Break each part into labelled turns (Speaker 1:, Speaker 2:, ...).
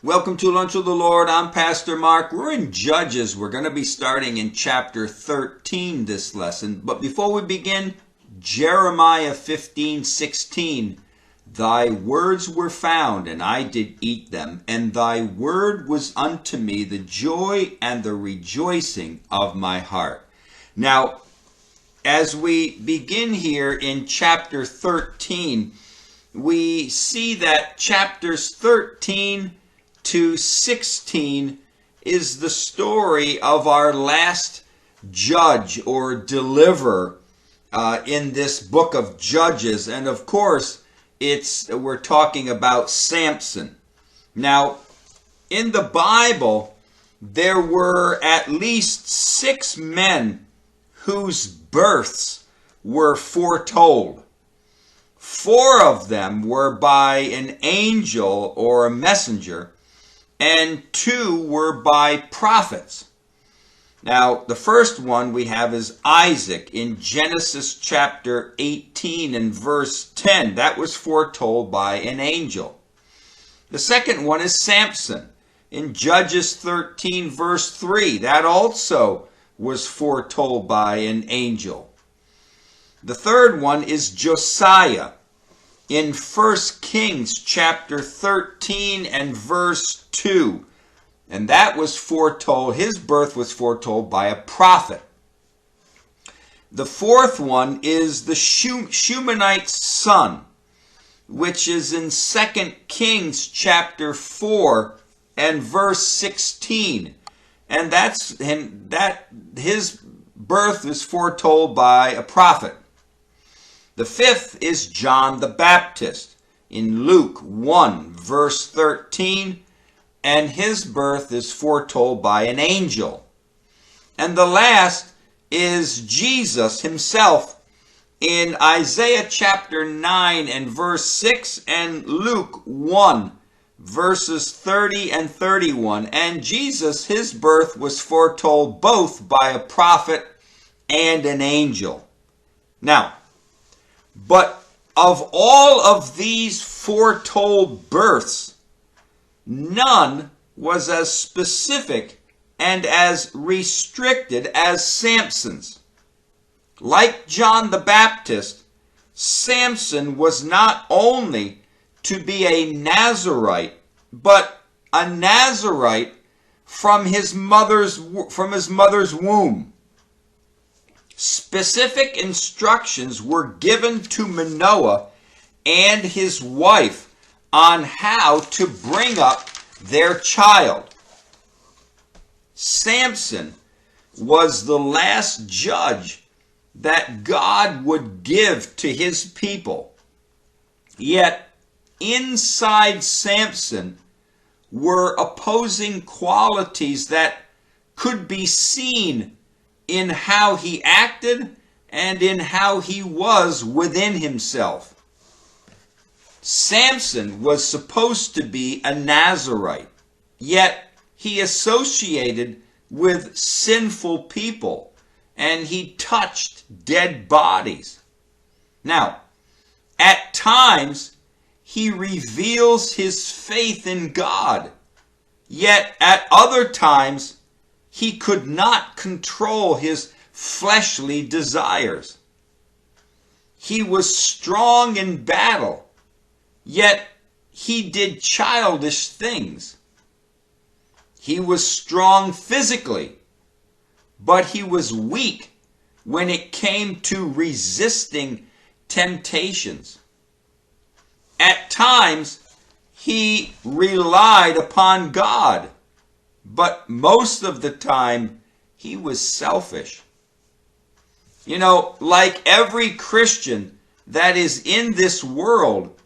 Speaker 1: Welcome to Lunch with the Lord. I'm Pastor Mark. We're in Judges. We're going to be starting in chapter 13 this lesson. But before we begin, Jeremiah 15:16. Thy words were found, and I did eat them, and thy word was unto me the joy and the rejoicing of my heart. Now, as we begin here in chapter 13, we see that chapters 13 to 16 is the story of our last judge or deliverer in this book of Judges. And of course, we're talking about Samson. Now, in the Bible, there were at least 6 men whose births were foretold. 4 of them were by an angel or a messenger, and 2 were by prophets. Now, the first one we have is Isaac in Genesis chapter 18 and verse 10. That was foretold by an angel. The second one is Samson in Judges 13 verse 3. That also was foretold by an angel. The third one is Josiah in 1 Kings chapter 13 and verse 2. And that was foretold, his birth was foretold by a prophet. The fourth one is the Shumanite's son, which is in 2 Kings chapter 4 and verse 16. And his birth is foretold by a prophet. The fifth is John the Baptist in Luke 1 verse 13, and his birth is foretold by an angel. And the last is Jesus himself in Isaiah chapter 9 and verse 6 and Luke 1 verses 30 and 31. And Jesus, his birth was foretold both by a prophet and an angel. Now, but of all of these foretold births, none was as specific and as restricted as Samson's. Like John the Baptist, Samson was not only to be a Nazirite, but a Nazirite from his mother's womb. Specific instructions were given to Manoah and his wife on how to bring up their child. Samson was the last judge that God would give to his people. Yet, inside Samson were opposing qualities that could be seen in how he acted and in how he was within himself. Samson was supposed to be a Nazirite, yet he associated with sinful people and he touched dead bodies. Now, at times, he reveals his faith in God, yet at other times, he could not control his fleshly desires. He was strong in battle, yet he did childish things. He was strong physically, but he was weak when it came to resisting temptations. At times, he relied upon God, but most of the time, he was selfish. You know, like every Christian that is in this world,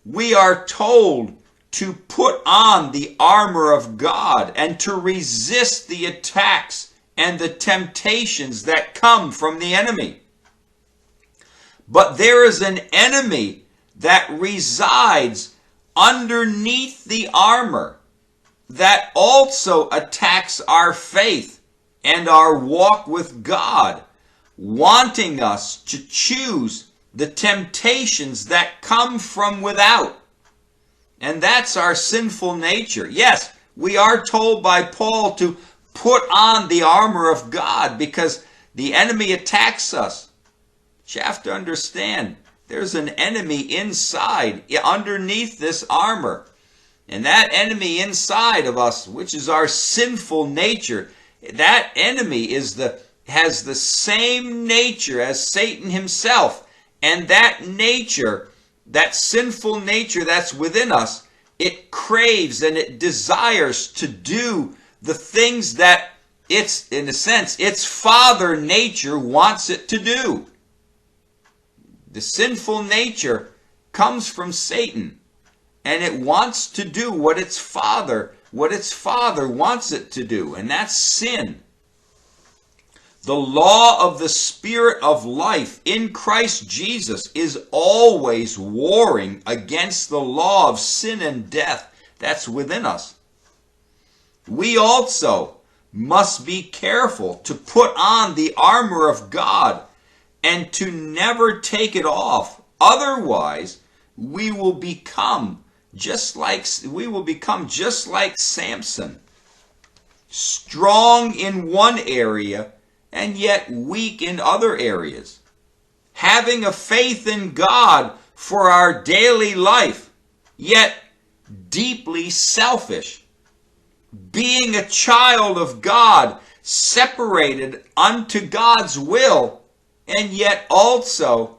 Speaker 1: we are told to put on the armor of God and to resist the attacks and the temptations that come from the enemy. But there is an enemy that resides underneath the armor that also attacks our faith and our walk with God, wanting us to choose the temptations that come from without. And that's our sinful nature. Yes, we are told by Paul to put on the armor of God because the enemy attacks us. But you have to understand, there's an enemy inside, underneath this armor. And that enemy inside of us, which is our sinful nature, that enemy has the same nature as Satan himself. And that nature, that sinful nature that's within us, it craves and it desires to do the things that it's, in a sense, its father nature wants it to do. The sinful nature comes from Satan, and it wants to do what its father wants it to do, and that's sin. The law of the Spirit of life in Christ Jesus is always warring against the law of sin and death that's within us. We also must be careful to put on the armor of God and to never take it off. Otherwise, we will become just like Samson, strong in one area and yet weak in other areas, having a faith in God for our daily life, yet deeply selfish, being a child of God, separated unto God's will, and yet also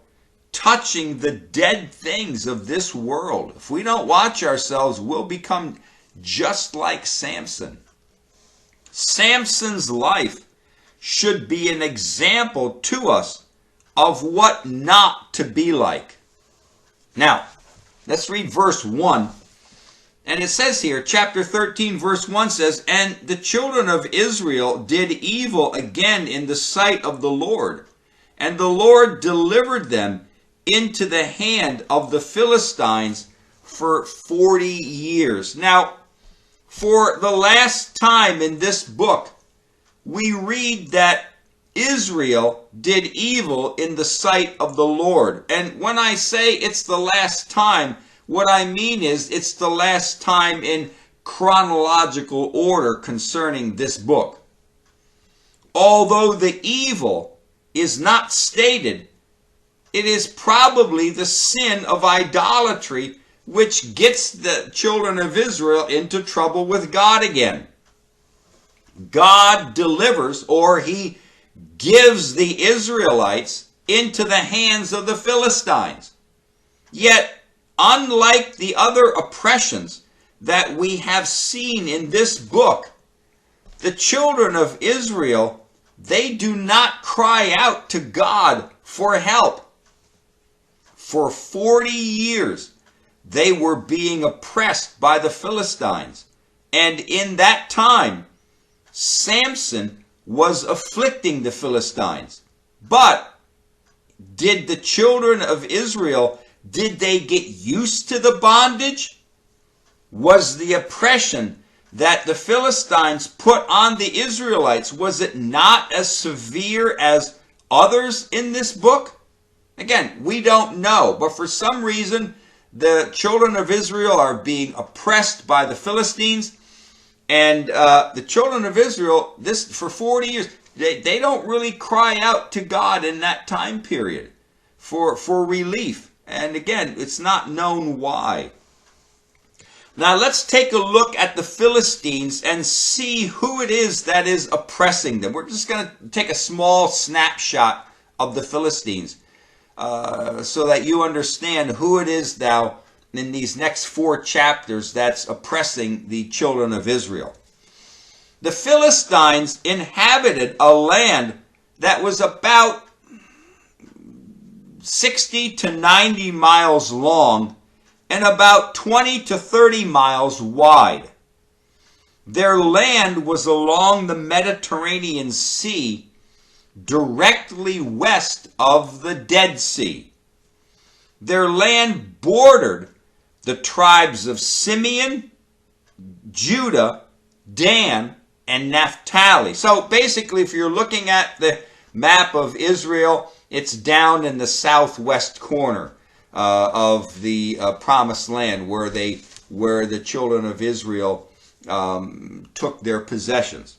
Speaker 1: touching the dead things of this world. If we don't watch ourselves, we'll become just like Samson. Samson's life should be an example to us of what not to be like. Now, let's read verse 1. And it says here, chapter 13, verse 1 says, "And the children of Israel did evil again in the sight of the Lord. And the Lord delivered them into the hand of the Philistines for 40 years. Now, for the last time in this book, we read that Israel did evil in the sight of the Lord. And when I say it's the last time, what I mean is it's the last time in chronological order concerning this book. Although the evil is not stated, it is probably the sin of idolatry which gets the children of Israel into trouble with God again. God delivers, or he gives the Israelites into the hands of the Philistines. Yet, unlike the other oppressions that we have seen in this book, the children of Israel, they do not cry out to God for help. For 40 years, they were being oppressed by the Philistines. And in that time, Samson was afflicting the Philistines. But did the children of Israel, did they get used to the bondage? Was the oppression that the Philistines put on the Israelites, was it not as severe as others in this book? Again, we don't know, but for some reason, the children of Israel are being oppressed by the Philistines. And the children of Israel, for 40 years, they don't really cry out to God in that time period for relief. And again, it's not known why. Now let's take a look at the Philistines and see who it is that is oppressing them. We're just going to take a small snapshot of the Philistines so that you understand who it is now in these next 4 chapters that's oppressing the children of Israel. The Philistines inhabited a land that was about 60 to 90 miles long and about 20 to 30 miles wide. Their land was along the Mediterranean Sea, directly west of the Dead Sea. Their land bordered the tribes of Simeon, Judah, Dan, and Naphtali. So basically, if you're looking at the map of Israel, it's down in the southwest corner of the promised land where they where the children of Israel took their possessions.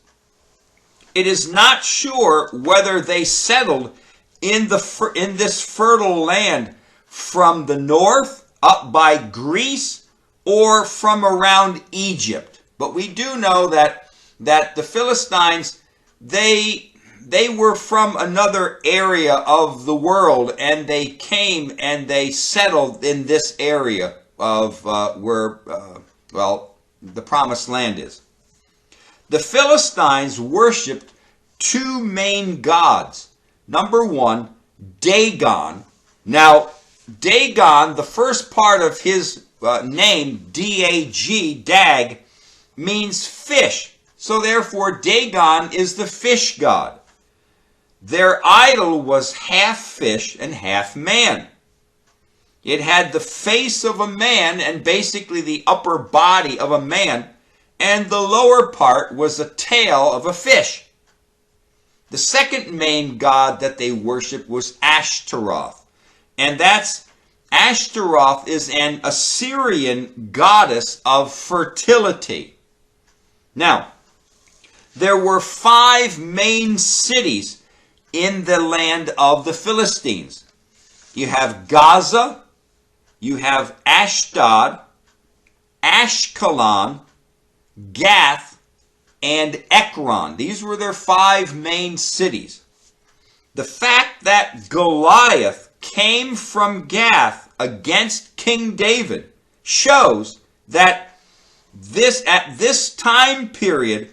Speaker 1: It is not sure whether they settled in this fertile land from the north up by Greece or from around Egypt. But we do know that the Philistines, they were from another area of the world, and they came and they settled in this area of where the promised land is. The Philistines worshipped two main gods. Number one, Dagon. Now, Dagon, the first part of his name, D-A-G, Dag, means fish. So therefore, Dagon is the fish god. Their idol was half fish and half man. It had the face of a man and basically the upper body of a man, and the lower part was a tail of a fish. The second main god that they worshiped was Ashtaroth. And Ashtaroth is an Assyrian goddess of fertility. Now, there were 5 main cities in the land of the Philistines. You have Gaza, you have Ashdod, Ashkelon, Gath, and Ekron. These were their 5 main cities. The fact that Goliath came from Gath against King David shows that at this time period,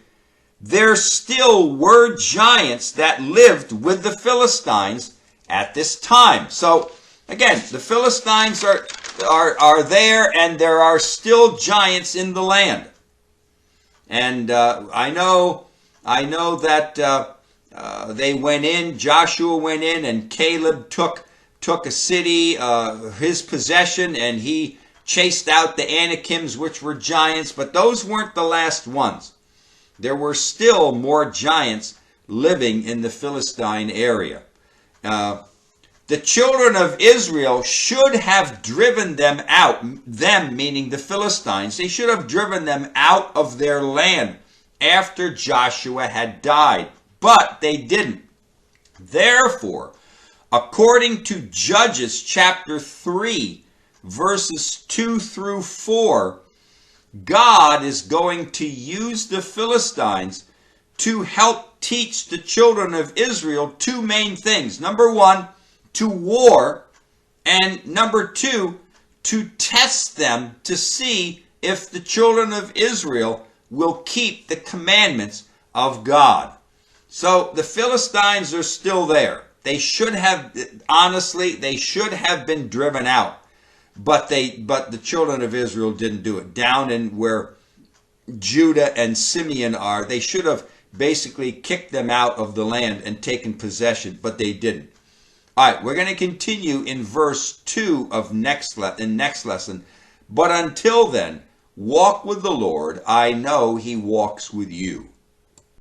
Speaker 1: there still were giants that lived with the Philistines at this time. So again, the Philistines are there, and there are still giants in the land. And I know that they went in. Joshua went in, and Caleb took a city, his possession, and he chased out the Anakims, which were giants. But those weren't the last ones. There were still more giants living in the Philistine area. The children of Israel should have driven them out, them meaning the Philistines. They should have driven them out of their land after Joshua had died, but they didn't. Therefore, according to Judges chapter 3, verses 2 through 4, God is going to use the Philistines to help teach the children of Israel 2 main things. Number 1, to war, and number 2, to test them to see if the children of Israel will keep the commandments of God. So the Philistines are still there. They should have, honestly, they should have been driven out. But the children of Israel didn't do it. Down in where Judah and Simeon are, they should have basically kicked them out of the land and taken possession, but they didn't. All right, we're going to continue in verse 2 of next lesson. But until then, walk with the Lord. I know he walks with you.